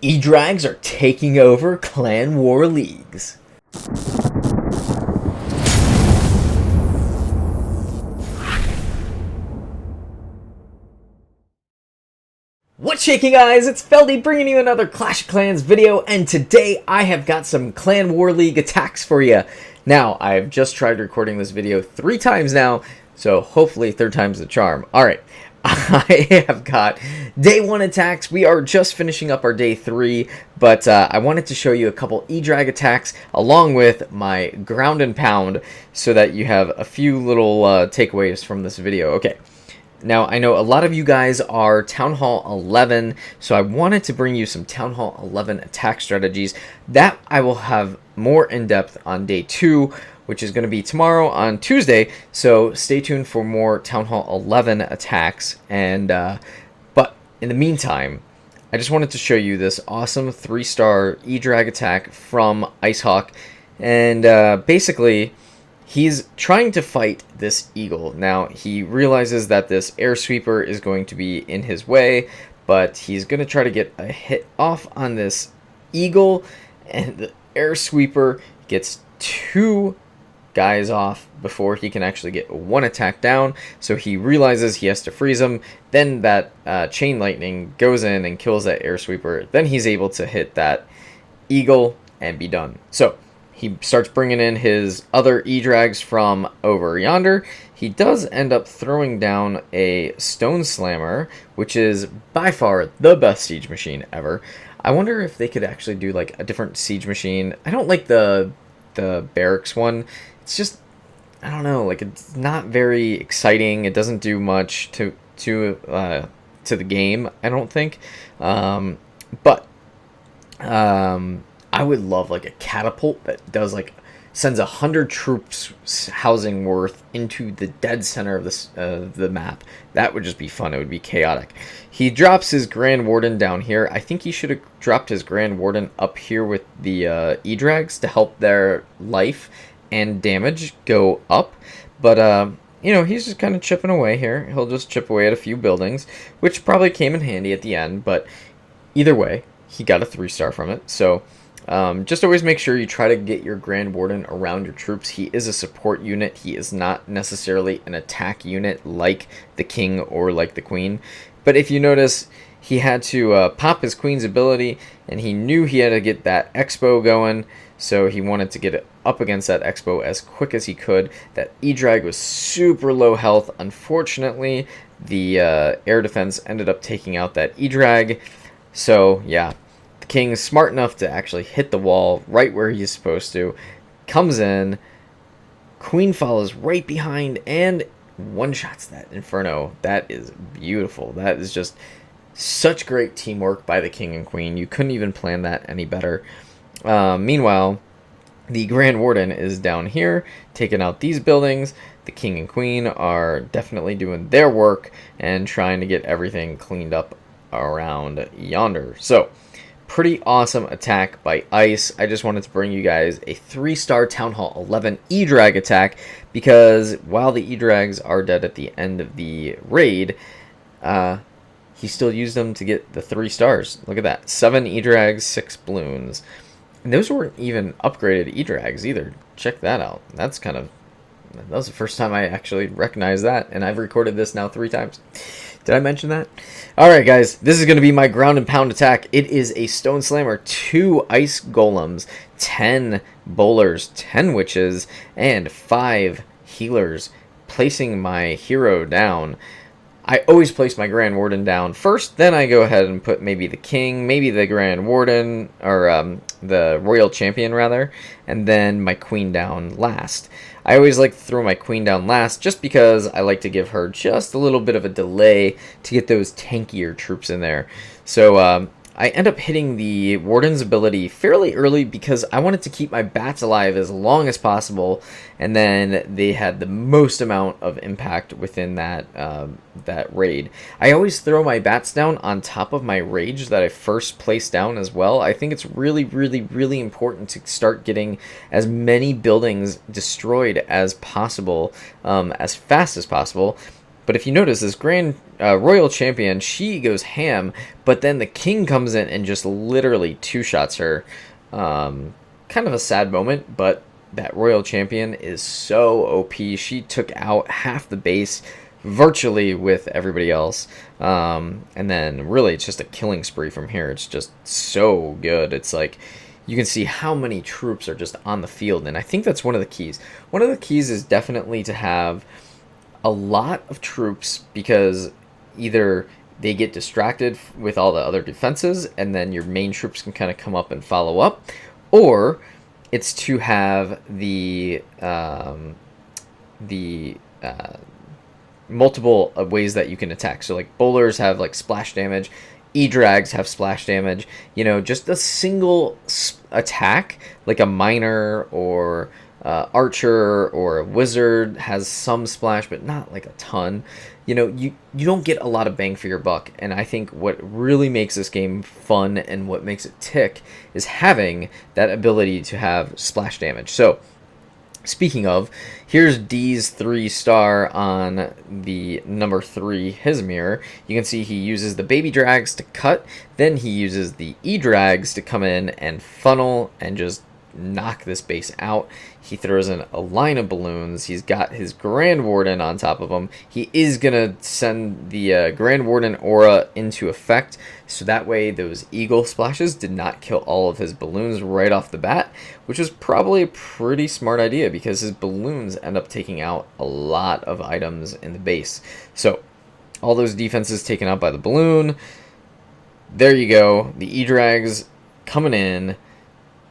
eDrags are taking over clan war leagues. What's shaking, guys? It's Feldy bringing you another Clash of Clans video, and today I have got some Clan War League attacks for you. Now, I've just tried recording this video 3 times now, so hopefully third time's the charm. Alright, I have got day 1 attacks. We are just finishing up our day 3, but I wanted to show you a couple eDrag attacks along with my ground and pound so that you have a few little takeaways from this video. Okay. Now, I know a lot of you guys are Town Hall 11, so I wanted to bring you some Town Hall 11 attack strategies that I will have more in-depth on day 2, which is going to be tomorrow on Tuesday, so stay tuned for more Town Hall 11 attacks. And but in the meantime, I just wanted to show you this awesome 3-star eDrag attack from Icehawk, and basically he's trying to fight this eagle. Now, he realizes that this air sweeper is going to be in his way, but he's going to try to get a hit off on this eagle, and the air sweeper gets 2 guys off before he can actually get 1 attack down. So he realizes he has to freeze him. Then that chain lightning goes in and kills that air sweeper. Then he's able to hit that eagle and be done. So he starts bringing in his other eDrags from over yonder. He does end up throwing down a stone slammer, which is by far the best siege machine ever. I wonder if they could actually do like a different siege machine. I don't like the barracks one. It's just, I don't know, like it's not very exciting. It doesn't do much to the game, I don't think. I would love like a catapult that does like sends 100 troops housing worth into the dead center of this the map. That would just be fun. It would be chaotic. He drops his Grand Warden down here. I think he should have dropped his Grand Warden up here with the eDrags to help their life and damage go up. But you know, he's just kind of chipping away here. He'll just chip away at a few buildings, which probably came in handy at the end. But either way, he got a 3-star from it. So just always make sure you try to get your Grand Warden around your troops. He is a support unit. He is not necessarily an attack unit like the King or like the Queen. But if you notice, he had to pop his Queen's ability, and he knew he had to get that Expo going, so he wanted to get it up against that Expo as quick as he could. That eDrag was super low health. Unfortunately, the air defense ended up taking out that eDrag. So, yeah. The King is smart enough to actually hit the wall right where he's supposed to. Comes in. Queen follows right behind and one-shots that Inferno. That is beautiful. That is just such great teamwork by the King and Queen. You couldn't even plan that any better. Meanwhile, the Grand Warden is down here, taking out these buildings. The King and Queen are definitely doing their work and trying to get everything cleaned up around yonder. So, pretty awesome attack by Ice. I just wanted to bring you guys a 3-star Town Hall 11 eDrag attack, because while the eDrags are dead at the end of the raid, he still used them to get the 3 stars. Look at that. 7 eDrags, 6 balloons. And those weren't even upgraded eDrags either. Check that out. That was the first time I actually recognized that, and I've recorded this now 3 times. Did I mention that? Alright, guys, this is going to be my ground and pound attack. It is a Stone Slammer, 2 Ice Golems, 10 Bowlers, 10 Witches, and 5 Healers. Placing my hero down. I always place my Grand Warden down first, then I go ahead and put maybe the King, maybe the Grand Warden, or the Royal Champion rather, and then my Queen down last. I always like to throw my Queen down last just because I like to give her just a little bit of a delay to get those tankier troops in there. So I end up hitting the Warden's ability fairly early because I wanted to keep my bats alive as long as possible, and then they had the most amount of impact within that that raid. I always throw my bats down on top of my rage that I first place down as well. I think it's really, really, really important to start getting as many buildings destroyed as possible, as fast as possible. But if you notice, this Grand Royal Champion, she goes ham, but then the king comes in and just literally two-shots her. Kind of a sad moment, but that Royal Champion is so OP. She took out half the base virtually with everybody else. And then really it's just a killing spree from here. It's just so good. It's like you can see how many troops are just on the field, and I think that's one of the keys. One of the keys is definitely to have a lot of troops, because either they get distracted with all the other defenses and then your main troops can kind of come up and follow up, or it's to have the multiple ways that you can attack. So like bowlers have like splash damage, eDrags have splash damage. You know, just a single attack like a miner or archer or a wizard has some splash, but not like a ton. You know, you don't get a lot of bang for your buck, and I think what really makes this game fun and what makes it tick is having that ability to have splash damage. So speaking of, here's D's 3-star on the number 3 his mirror. You can see he uses the baby drags to cut, then he uses the eDrags to come in and funnel and just knock this base out. He throws in a line of balloons. He's got his Grand Warden on top of him. He is gonna send the Grand Warden aura into effect, so that way those eagle splashes did not kill all of his balloons right off the bat, which is probably a pretty smart idea because his balloons end up taking out a lot of items in the base. So all those defenses taken out by the balloon. There you go. The eDrags coming in.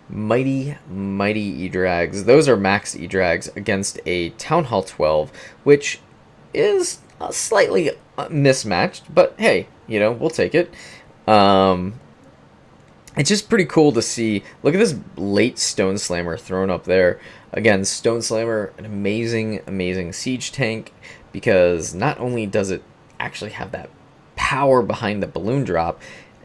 Mighty eDrags. Those are max eDrags against a Town Hall 12, which is slightly mismatched, but hey, you know, we'll take it. It's just pretty cool to see. Look at this late Stone Slammer thrown up there. Again, Stone Slammer, an amazing siege tank, because not only does it actually have that power behind the balloon drop,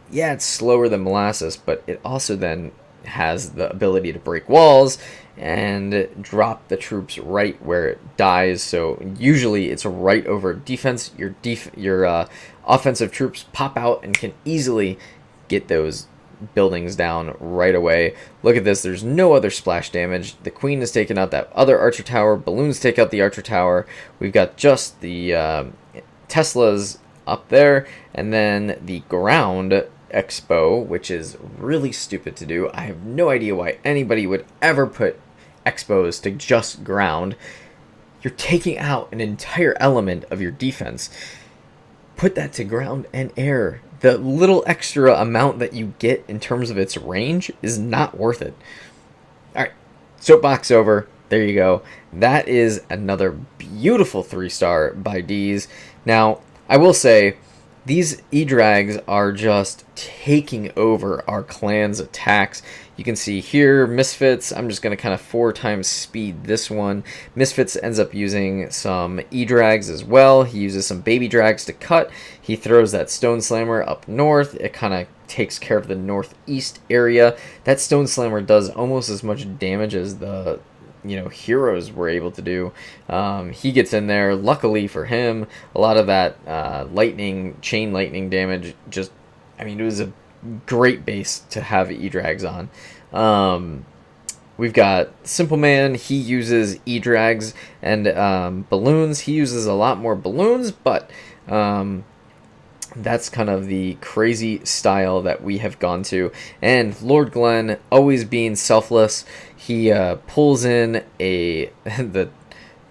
yeah, it's slower than Molasses, but it also then has the ability to break walls and drop the troops right where it dies. So usually it's right over defense. Your offensive troops pop out and can easily get those buildings down right away. Look at this. There's no other splash damage. The queen has taken out that other archer tower. Balloons take out the archer tower. We've got just the Teslas up there, and then the ground expo, which is really stupid to do. I have no idea why anybody would ever put expos to just ground. You're taking out an entire element of your defense. Put that to ground and air. The little extra amount that you get in terms of its range is not worth it. Alright, soapbox over. There you go. That is another beautiful 3-star by D's. Now, I will say, these eDrags are just taking over our clan's attacks. You can see here, Misfits, I'm just going to kind of 4 times speed this one. Misfits ends up using some eDrags as well. He uses some baby drags to cut. He throws that Stone Slammer up north. It kind of takes care of the northeast area. That Stone Slammer does almost as much damage as the heroes were able to do. He gets in there. Luckily for him, a lot of that chain lightning damage just, it was a great base to have eDrags on. We've got Simple Man. He uses eDrags and balloons. He uses a lot more balloons, but that's kind of the crazy style that we have gone to. And Lord Glenn, always being selfless, he pulls in the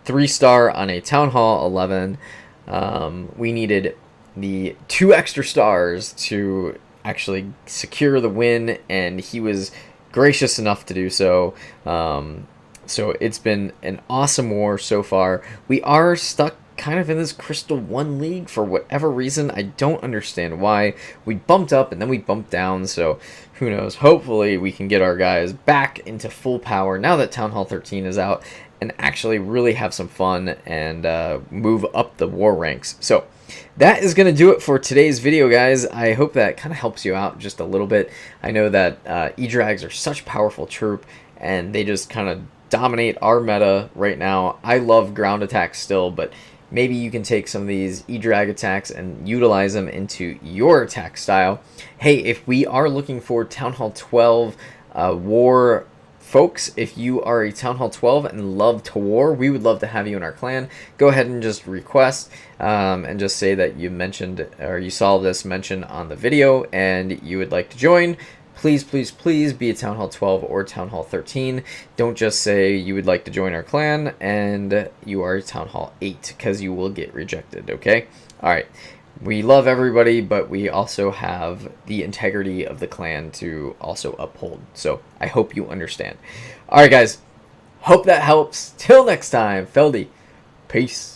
3-star on a Town Hall 11. We needed the 2 extra stars to actually secure the win, and he was gracious enough to do so. So it's been an awesome war so far. We are stuck kind of in this Crystal 1 league for whatever reason. I don't understand why. We bumped up and then we bumped down, so who knows. Hopefully we can get our guys back into full power now that Town Hall 13 is out and actually really have some fun and move up the war ranks. So that is going to do it for today's video, guys. I hope that kind of helps you out just a little bit. I know that eDrags are such a powerful troop, and they just kind of dominate our meta right now. I love ground attacks still, but maybe you can take some of these eDrag attacks and utilize them into your attack style. Hey, if we are looking for Town Hall 12 war folks, if you are a Town Hall 12 and love to war, we would love to have you in our clan. Go ahead and just request and just say that you mentioned or you saw this mentioned on the video and you would like to join. Please, please, please be a Town Hall 12 or Town Hall 13. Don't just say you would like to join our clan and you are Town Hall 8, because you will get rejected, okay? Alright, we love everybody, but we also have the integrity of the clan to also uphold. So I hope you understand. Alright guys, hope that helps. Till next time, Feldy. Peace.